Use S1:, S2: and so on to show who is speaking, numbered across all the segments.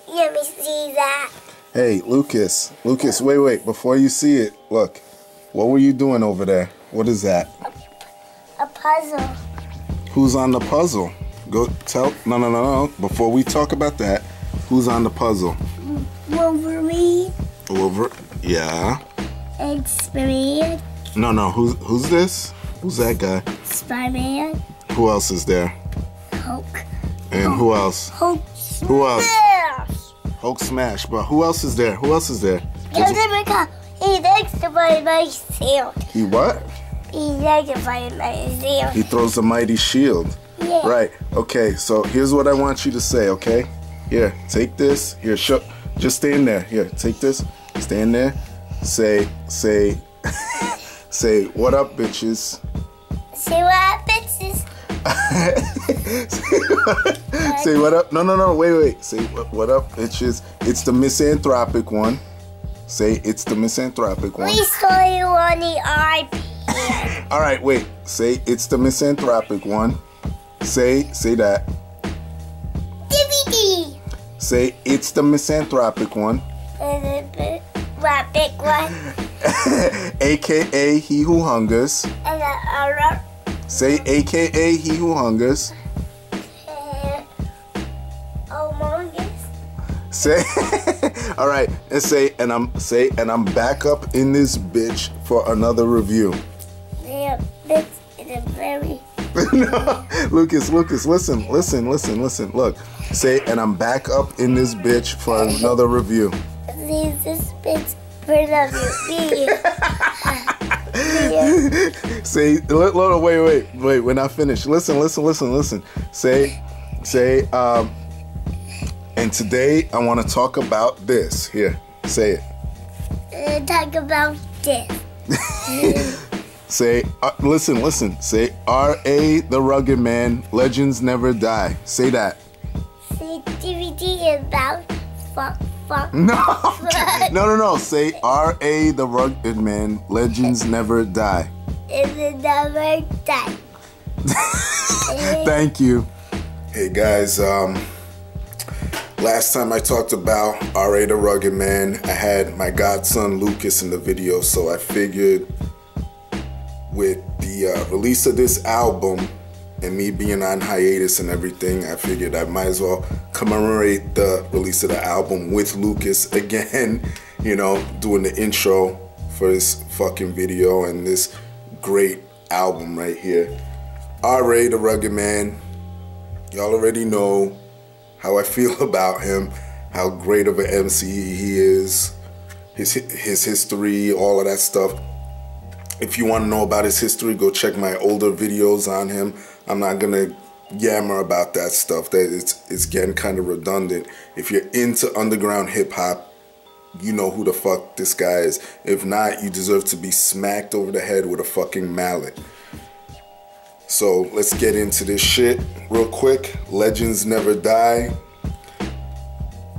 S1: Let me see that.
S2: Hey, Lucas, wait, before you see it, look, what were you doing over there? What is that?
S1: A puzzle.
S2: Who's on the puzzle? Go tell, no, before we talk about that, who's on the puzzle?
S1: Wolverine.
S2: Yeah.
S1: And Spider-Man.
S2: No, who's this? Who's that guy?
S1: Spider-Man.
S2: Who else is there?
S1: Hulk.
S2: And who else?
S1: Hulk.
S2: Who else?
S1: Smash.
S2: Hulk smash, but who else is there?
S1: Because he likes to fight myself.
S2: He what?
S1: He likes to fight myself.
S2: He throws the mighty shield.
S1: Yeah.
S2: Right. Okay, so here's what I want you to say, okay? Here, take this. Here, just stay in there. Here, take this. Stay in there. Say, say, what up, bitches?
S1: Say what up, bitches?
S2: Say what up. No, wait. Say what up, bitches. It's the misanthropic one. Say it's the misanthropic one.
S1: We saw you on the iPad.
S2: All right, wait. Say it's the misanthropic one. Say that.
S1: DVD.
S2: Say it's the misanthropic one.
S1: What big one?
S2: AKA he who hungers.
S1: And the other.
S2: Say AKA he who hungers.
S1: Among Us.
S2: Say all right, and say and I'm back up in this bitch for another review.
S1: Yeah, this is a very.
S2: No, Lucas, listen. Look, say and I'm back up in this bitch for another review.
S1: This bitch for another review.
S2: Say, wait, we're not finished. Listen. Say, and today I want to talk about this. Here, say it.
S1: Talk about this.
S2: Say, listen. Say, R.A. the Rugged Man, legends never die. Say that.
S1: Say DVD about fuck.
S2: No. Say, R.A. the Rugged Man, legends never die.
S1: It never die.
S2: Thank you. Hey guys, last time I talked about R.A. the Rugged Man, I had my godson Lucas in the video, so I figured with the release of this album and me being on hiatus and everything, I figured I might as well commemorate the release of the album with Lucas again, you know, doing the intro for this fucking video and this great album right here. R.A. the Rugged Man, y'all already know how I feel about him, how great of an MC he is, his history, all of that stuff. If you want to know about his history, go check my older videos on him. I'm not gonna yammer about that stuff. It's getting kind of redundant. If you're into underground hip hop, you know who the fuck this guy is. If not, you deserve to be smacked over the head with a fucking mallet. So let's get into this shit real quick. Legends never die.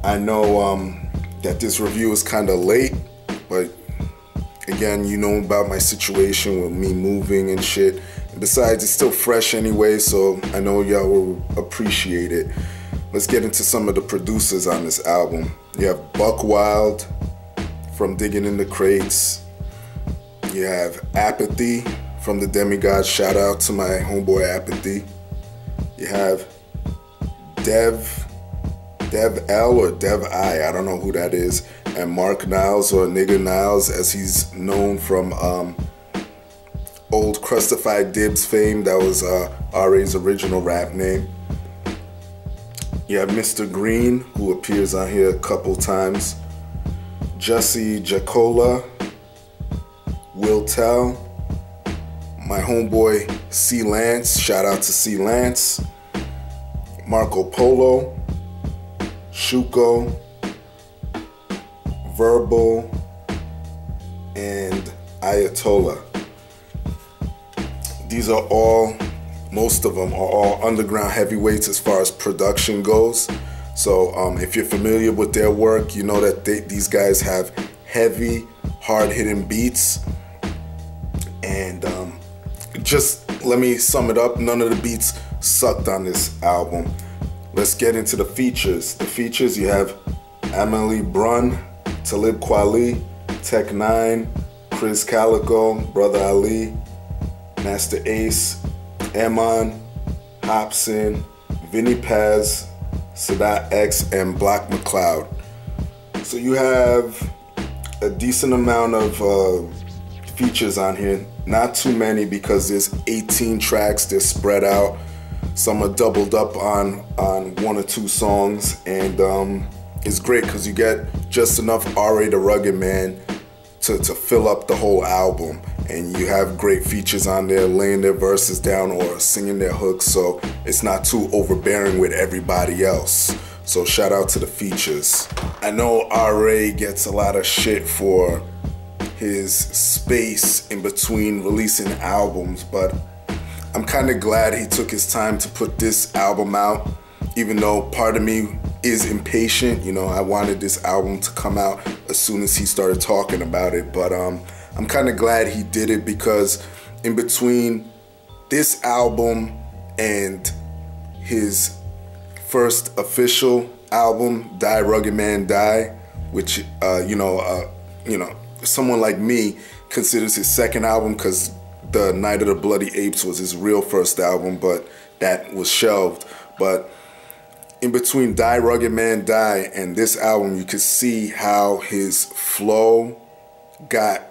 S2: I know that this review is kind of late, but again, you know about my situation with me moving and shit. And besides, it's still fresh anyway, so I know y'all will appreciate it. Let's get into some of the producers on this album. You have Buck Wild from Digging in the Crates. You have Apathy from the Demigods. Shout out to my homeboy Apathy. You have Dev L or Dev I don't know who that is. And Mark Niles, or Nigga Niles, as he's known from old Crustified Dibs fame. That was R.A.'s original rap name. You have Mr. Green, who appears on here a couple times. Jussie Jacola, Will Tell, my homeboy C. Lance, shout out to C. Lance, Marco Polo, Shuko, Verbal, and Ayatollah. These are all, most of them are all underground heavyweights as far as production goes. So if you're familiar with their work, you know that these guys have heavy, hard-hitting beats. And just let me sum it up. None of the beats sucked on this album. let's get into the features. The features, you have Emily Brun, Talib Kweli, Tech 9, Chris Calico, Brother Ali, Master Ace, Amon, Hobson, Vinny Paz, Sadat X, and Block McCloud. So you have a decent amount of features on here. Not too many because there's 18 tracks. They're spread out. Some are doubled up on one or two songs, and it's great because you get just enough R.A. the Rugged Man to fill up the whole album, and you have great features on there laying their verses down or singing their hooks, so it's not too overbearing with everybody else. So shout out to the features. I know R.A. gets a lot of shit for his space in between releasing albums, but I'm kind of glad he took his time to put this album out, even though part of me is impatient. You know, I wanted this album to come out as soon as he started talking about it, but I'm kind of glad he did it, because in between this album and his first official album, Die Rugged Man Die, which someone like me considers his second album, because The Night of the Bloody Apes was his real first album, but that was shelved. But in between Die Rugged Man Die and this album, you could see how his flow got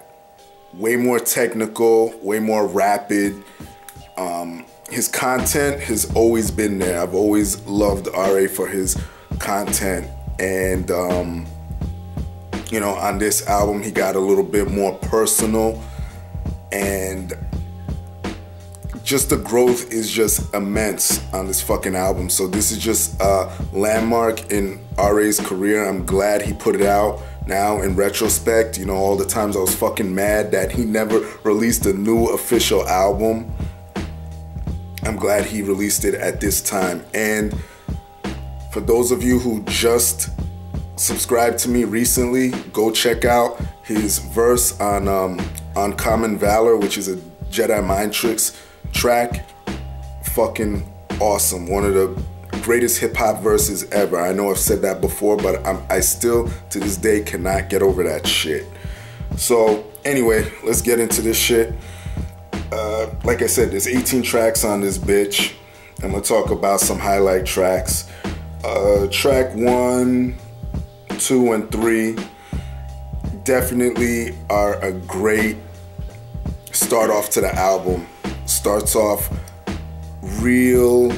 S2: way more technical, way more rapid. His content has always been there. I've always loved R.A. for his content, and on this album he got a little bit more personal, and just the growth is just immense on this fucking album. So this is just a landmark in R.A.'s career. I'm glad he put it out now in retrospect. You know, all the times I was fucking mad that he never released a new official album, I'm glad he released it at this time. And for those of you who just subscribed to me recently, go check out his verse on Common Valor, which is a Jedi Mind Tricks track. Fucking awesome. One of the greatest hip-hop verses ever. I know I've said that before, but I still to this day cannot get over that shit. So anyway, let's get into this shit. Like I said, there's 18 tracks on this bitch. I'm gonna talk about some highlight tracks. Track 1, 2, and 3 definitely are a great start off to the album. Starts off real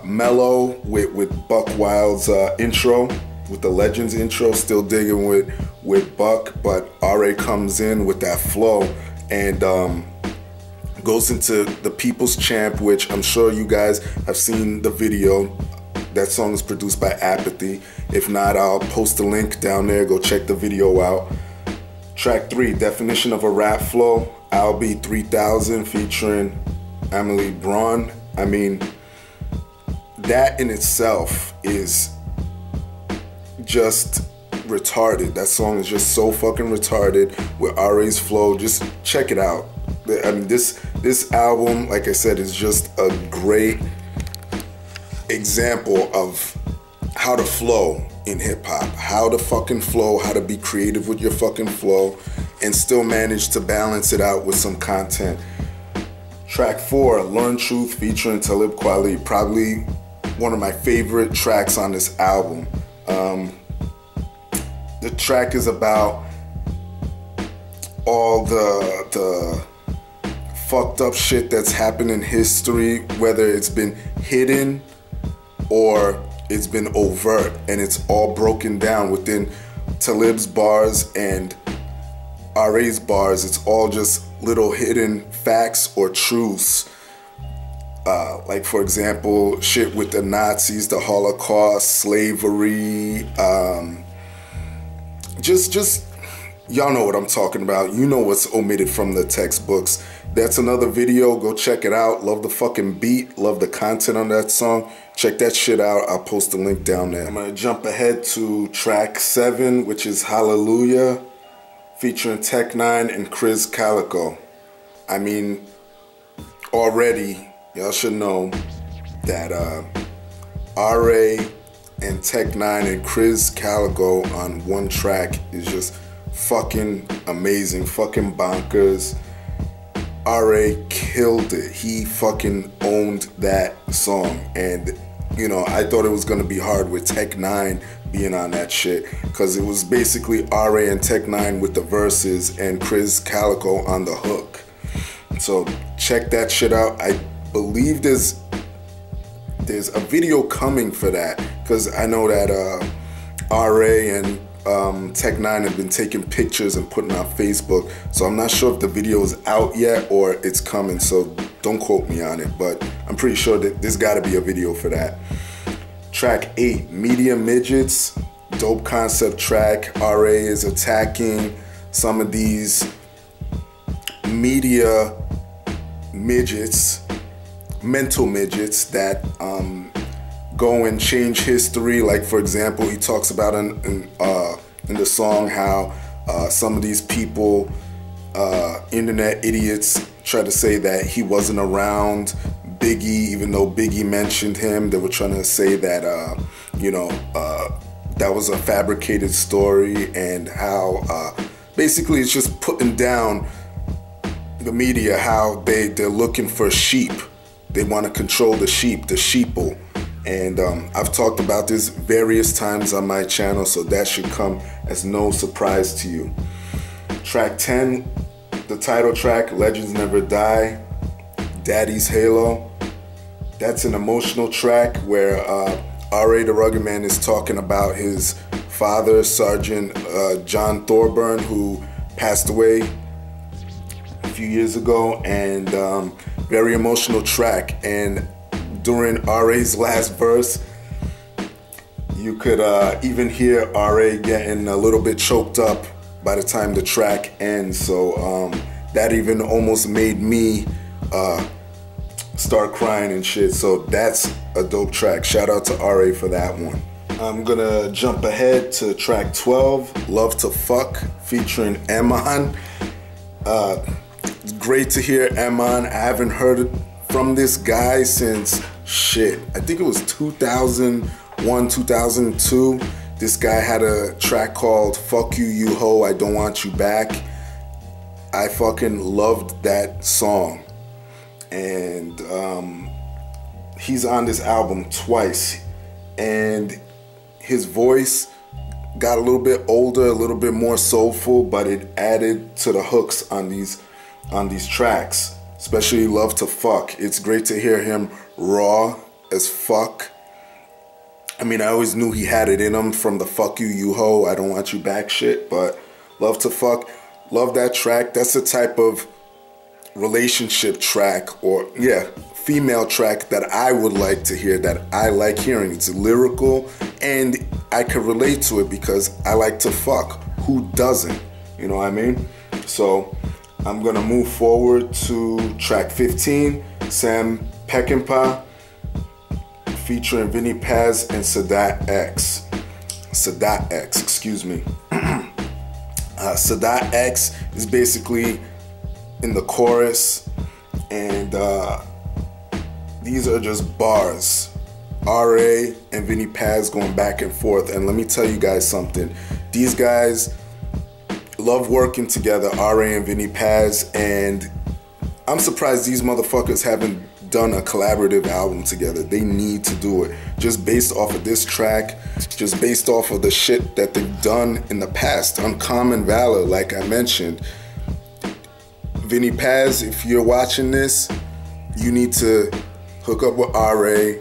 S2: mellow with Buck Wild's intro, with the Legends intro. Still digging with Buck, but R.A. comes in with that flow and goes into the People's Champ, which I'm sure you guys have seen the video. That song is produced by Apathy. If not, I'll post a link down there. Go check the video out. Track 3, Definition of a Rap Flow, Albi 3000 featuring Emily Braun. I mean, that in itself is just retarded. That song is just so fucking retarded with R.A.'s flow. Just check it out. I mean, this album, like I said, is just a great example of how to flow in hip-hop, how to fucking flow, how to be creative with your fucking flow and still manage to balance it out with some content. Track 4, Learn Truth featuring Talib Kweli, probably one of my favorite tracks on this album. The track is about all the fucked up shit that's happened in history, whether it's been hidden or it's been overt, and it's all broken down within Talib's bars and R.A.'s bars. It's all just little hidden facts or truths. Like, for example, shit with the Nazis, the Holocaust, slavery, just y'all know what I'm talking about. You know what's omitted from the textbooks. That's another video. Go check it out. Love the fucking beat. Love the content on that song. Check that shit out. I'll post the link down there. I'm going to jump ahead to track 7, which is Hallelujah, featuring Tech 9 and Chris Calico. I mean, already, y'all should know that RA and Tech Nine and Chris Calico on one track is just fucking amazing, fucking bonkers. RA killed it. He fucking owned that song, and you know, I thought it was gonna be hard with Tech Nine being on that shit, because it was basically RA and Tech Nine with the verses and Chris Calico on the hook. So check that shit out. I believe there's a video coming for that, because I know that RA and Tech Nine have been taking pictures and putting on Facebook. So I'm not sure if the video is out yet or it's coming, so don't quote me on it, but I'm pretty sure that there's got to be a video for that. Track 8, Media Midgets, dope concept track. RA is attacking some of these media midgets, mental midgets that go and change history. Like, for example, he talks about in the song how some of these people, internet idiots, try to say that he wasn't around Biggie, even though Biggie mentioned him. They were trying to say that that was a fabricated story, and how basically it's just putting down the media, how they're looking for sheep. They want to control the sheep, the sheeple. And I've talked about this various times on my channel, so that should come as no surprise to you. Track 10, the title track, Legends Never Die, Daddy's Halo. That's an emotional track where RA the Rugged Man is talking about his father, Sergeant John Thorburn, who passed away a few years ago, and very emotional track. And during RA's last verse, you could even hear RA getting a little bit choked up by the time the track ends. So that even almost made me start crying and shit. So that's a dope track. Shout out to RA for that one. I'm gonna jump ahead to track 12, Love to Fuck, featuring Emon. It's great to hear Emon. I haven't heard from this guy since shit, I think it was 2001, 2002. This guy had a track called Fuck You, You Ho, I Don't Want You Back. I fucking loved that song. And he's on this album twice. And his voice got a little bit older, a little bit more soulful, but it added to the hooks on these tracks. Especially Love to Fuck. It's great to hear him raw as fuck. I mean, I always knew he had it in him from the Fuck You, You Ho, I Don't Want You Back shit, but Love to Fuck, love that track. That's the type of relationship track, or yeah, female track that I would like to hear, that I like hearing. It's lyrical and I can relate to it because I like to fuck. Who doesn't? You know what I mean? So I'm gonna move forward to track 15, Sam Peckinpah, featuring Vinny Paz and Sadat X. Excuse me. Sadat X is basically in the chorus, and these are just bars. RA and Vinny Paz going back and forth, and let me tell you guys something. These guys love working together, RA and Vinny Paz, and I'm surprised these motherfuckers haven't done a collaborative album together. They need to do it. Just based off of this track, just based off of the shit that they've done in the past. Uncommon Valor, like I mentioned. Vinny Paz, if you're watching this, you need to hook up with RA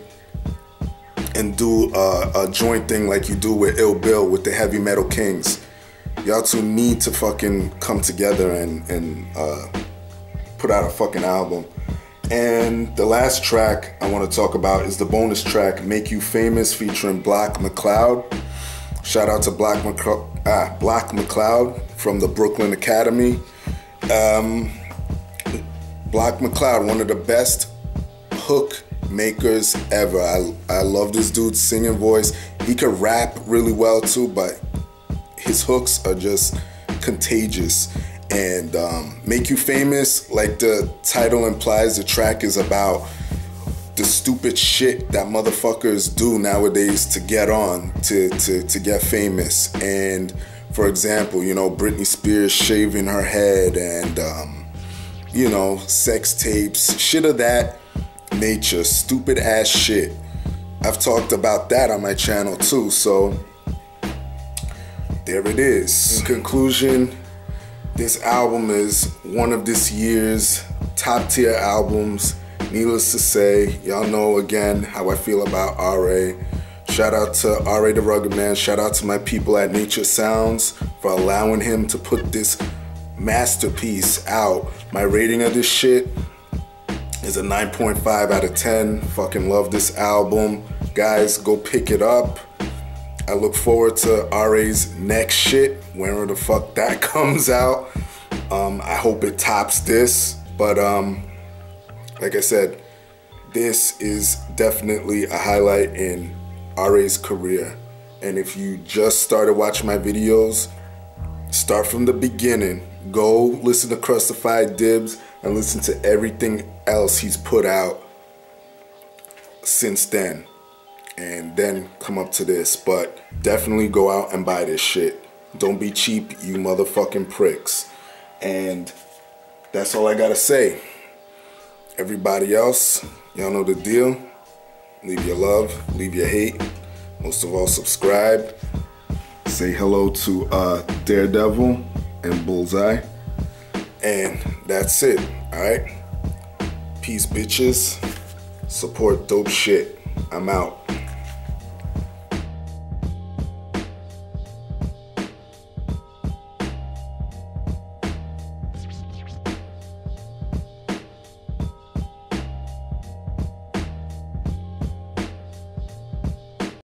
S2: and do a joint thing like you do with Ill Bill with the Heavy Metal Kings. Y'all two need to fucking come together and put out a fucking album. And the last track I want to talk about is the bonus track, Make You Famous, featuring Black McLeod. Shout out to Black McLeod from the Brooklyn Academy. Black McLeod, one of the best hook makers ever. I love this dude's singing voice. He could rap really well too, but his hooks are just contagious. And Make You Famous, like the title implies, the track is about the stupid shit that motherfuckers do nowadays to get on, to get famous. And for example, you know, Britney Spears shaving her head and, you know, sex tapes, shit of that nature, stupid ass shit. I've talked about that on my channel too, so there it is. In conclusion, this album is one of this year's top tier albums. Needless to say, y'all know again how I feel about R.A. Shout out to R.A. the Rugged Man. Shout out to my people at Nature Sounds for allowing him to put this masterpiece out. My rating of this shit is a 9.5 out of 10. Fucking love this album. Guys, go pick it up. I look forward to R.A.'s next shit, whenever the fuck that comes out. I hope it tops this, but like I said, this is definitely a highlight in R.A.'s career. And if you just started watching my videos, start from the beginning. Go listen to Crustified Dibs and listen to everything else he's put out since then. And then come up to this. But definitely go out and buy this shit. Don't be cheap, you motherfucking pricks. And that's all I gotta say. Everybody else, y'all know the deal. Leave your love, leave your hate. Most of all, subscribe. Say hello to Daredevil and Bullseye. And that's it, alright? Peace, bitches. Support dope shit. I'm out.